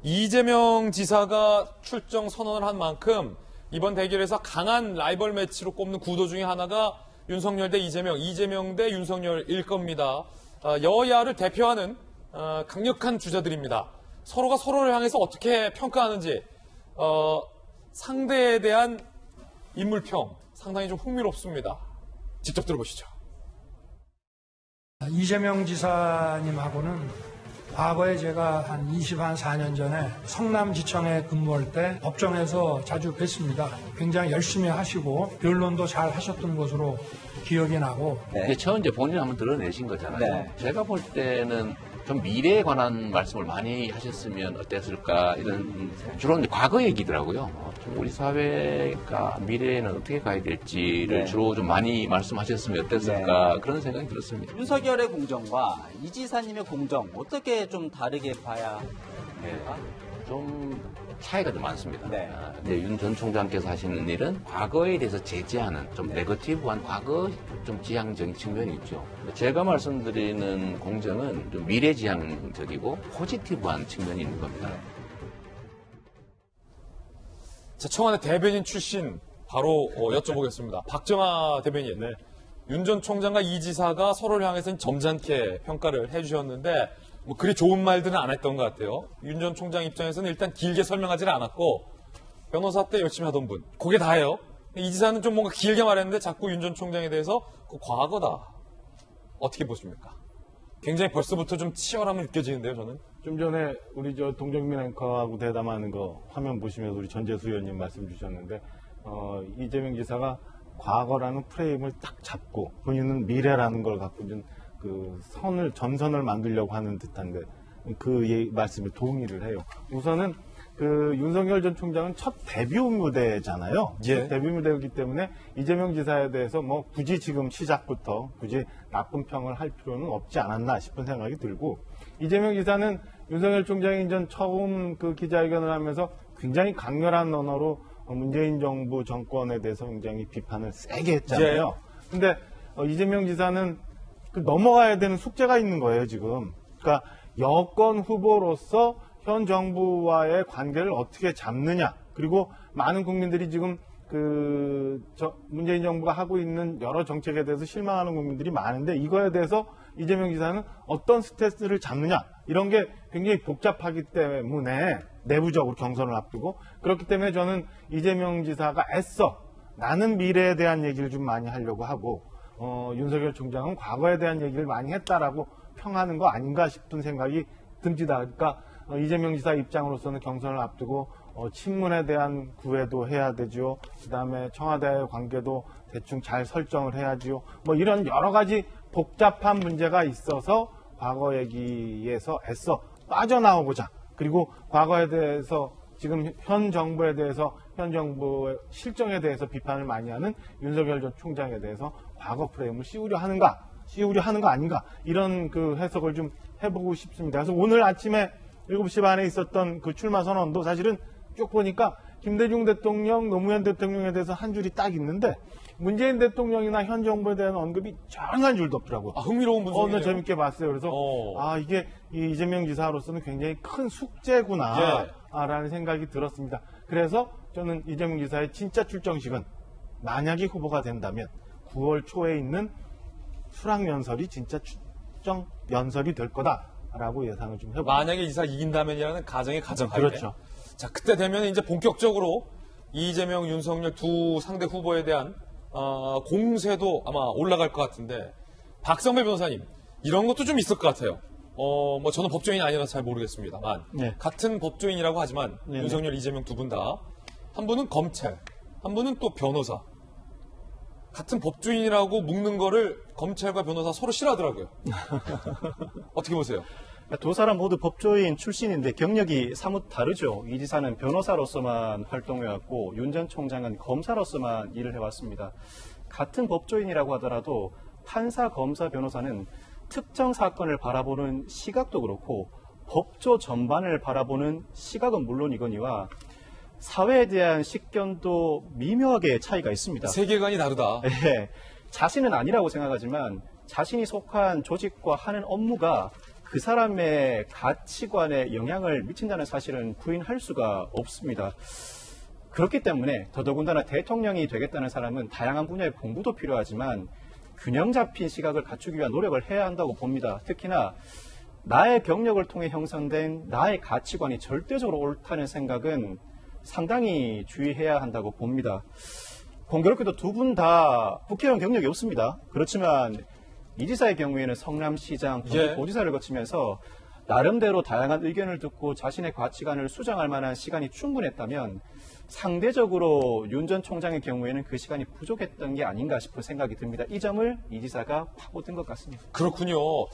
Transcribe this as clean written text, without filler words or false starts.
이재명 지사가 출정 선언을 한 만큼 이번 대결에서 강한 라이벌 매치로 꼽는 구도 중에 하나가 윤석열 대 이재명, 이재명 대 윤석열일 겁니다. 여야를 대표하는 강력한 주자들입니다. 서로가 서로를 향해서 어떻게 평가하는지 상대에 대한 인물평 상당히 좀 흥미롭습니다. 직접 들어보시죠. 이재명 지사님하고는 과거에 제가 한 4년 전에 성남지청에 근무할 때 법정에서 자주 뵀습니다. 굉장히 열심히 하시고 변론도 잘 하셨던 것으로 기억이 나고. 네. 처음 이제 본인 한번 드러내신 거잖아요. 네. 제가 볼 때는 좀 미래에 관한 말씀을 많이 하셨으면 어땠을까 이런 주로 이제 과거 얘기더라고요. 좀 우리 사회가 미래에는 어떻게 가야 될지를 주로 좀 많이 말씀하셨으면 어땠을까 그런 생각이 들었습니다. 윤석열의 공정과 이 지사님의 공정 어떻게 좀 다르게 봐야 될까? 좀 차이가 좀 많습니다. 윤 전 총장께서 하시는 일은 과거에 대해서 제재하는 좀 네거티브한 과거 좀 지향적인 측면이 있죠. 제가 말씀드리는 공정은 좀 미래지향적이고 포지티브한 측면이 있는 겁니다. 자, 청와대 대변인 출신 바로 여쭤보겠습니다. 박정아 대변인. 윤 전 총장과 이 지사가 서로를 향해서 점잖게 평가를 해주셨는데 뭐 그리 좋은 말들은 안 했던 것 같아요. 윤 전 총장 입장에서는 일단 길게 설명하지는 않았고 변호사 때 열심히 하던 분. 그게 다예요. 이 지사는 좀 뭔가 길게 말했는데 자꾸 윤 전 총장에 대해서 그 과거다. 어떻게 보십니까? 굉장히 벌써부터 좀 치열함을 느껴지는데요, 저는. 좀 전에 우리 동정민 앵커하고 대담하는 거 화면 보시면서 우리 전재수 의원님 말씀 주셨는데 이재명 지사가 과거라는 프레임을 딱 잡고 본인은 미래라는 걸 갖고 좀 그 전선을 만들려고 하는 듯한데 그 말씀에 동의를 해요. 우선은 그 윤석열 전 총장은 첫 데뷔 무대잖아요. 첫 데뷔 무대이기 때문에 이재명 지사에 대해서 뭐 굳이 지금 시작부터 굳이 나쁜 평을 할 필요는 없지 않았나 싶은 생각이 들고, 이재명 지사는 윤석열 총장이 이제 처음 그 기자회견을 하면서 굉장히 강렬한 언어로 문재인 정부 정권에 대해서 굉장히 비판을 세게 했잖아요. 근데 이재명 지사는 그 넘어가야 되는 숙제가 있는 거예요, 지금. 그러니까 여권 후보로서 현 정부와의 관계를 어떻게 잡느냐. 그리고 많은 국민들이 지금 문재인 정부가 하고 있는 여러 정책에 대해서 실망하는 국민들이 많은데 이거에 대해서 이재명 지사는 어떤 스탠스를 잡느냐. 이런 게 굉장히 복잡하기 때문에 내부적으로 경선을 앞두고, 그렇기 때문에 저는 이재명 지사가 애써 나는 미래에 대한 얘기를 좀 많이 하려고 하고 윤석열 총장은 과거에 대한 얘기를 많이 했다라고 평하는 거 아닌가 싶은 생각이 듭니다. 그러니까 이재명 지사 입장으로서는 경선을 앞두고 친문에 대한 구애도 해야 되죠. 그다음에 청와대와의 관계도 대충 잘 설정을 해야지요. 뭐 이런 여러 가지 복잡한 문제가 있어서 과거 얘기에서 애써 빠져나오고자, 그리고 과거에 대해서 지금 현 정부에 대해서 현 정부의 실정에 대해서 비판을 많이 하는 윤석열 전 총장에 대해서 과거 프레임을 씌우려 하는 거 아닌가, 이런 그 해석을 좀 해보고 싶습니다. 그래서 오늘 아침에 7시 반에 있었던 그 출마 선언도 사실은 쭉 보니까 김대중 대통령, 노무현 대통령에 대해서 한 줄이 딱 있는데 문재인 대통령이나 현 정부에 대한 언급이 전 한 줄도 없더라고요. 흥미로운 분석이네요. 오늘 재밌게 봤어요. 그래서 이게 이재명 지사로서는 굉장히 큰 숙제구나라는 생각이 들었습니다. 그래서 저는 이재명 지사의 진짜 출정식은 만약에 후보가 된다면 9월 초에 있는 수락연설이 진짜 출정 연설이 될 거다라고 예상을 좀 해봅니다. 만약에 이사 이긴다면이라는 가정의 가정하에. 그렇죠. 자, 그때 되면 이제 본격적으로 이재명, 윤석열 두 상대 후보에 대한 공세도 아마 올라갈 것 같은데, 박성배 변호사님, 이런 것도 좀 있을 것 같아요. 뭐 저는 법조인이 아니라서 잘 모르겠습니다만, 같은 법조인이라고 하지만 윤석열, 이재명 두 분 다 한 분은 검찰, 한 분은 또 변호사. 같은 법조인이라고 묶는 거를 검찰과 변호사 서로 싫어하더라고요. 어떻게 보세요? 두 사람 모두 법조인 출신인데 경력이 사뭇 다르죠. 이 지사는 변호사로서만 활동해왔고 윤 전 총장은 검사로서만 일을 해왔습니다. 같은 법조인이라고 하더라도 판사, 검사, 변호사는 특정 사건을 바라보는 시각도 그렇고 법조 전반을 바라보는 시각은 물론이거니와 사회에 대한 식견도 미묘하게 차이가 있습니다. 세계관이 다르다. 네, 자신은 아니라고 생각하지만 자신이 속한 조직과 하는 업무가 그 사람의 가치관에 영향을 미친다는 사실은 부인할 수가 없습니다. 그렇기 때문에 더더군다나 대통령이 되겠다는 사람은 다양한 분야의 공부도 필요하지만 균형 잡힌 시각을 갖추기 위한 노력을 해야 한다고 봅니다. 특히나 나의 경력을 통해 형성된 나의 가치관이 절대적으로 옳다는 생각은 상당히 주의해야 한다고 봅니다. 공교롭게도 두 분 다 국회의원 경력이 없습니다. 그렇지만 이 지사의 경우에는 성남시장, 경기도지사를 거치면서 나름대로 다양한 의견을 듣고 자신의 가치관을 수정할 만한 시간이 충분했다면 상대적으로 윤 전 총장의 경우에는 그 시간이 부족했던 게 아닌가 싶은 생각이 듭니다. 이 점을 이 지사가 파고든 것 같습니다. 그렇군요.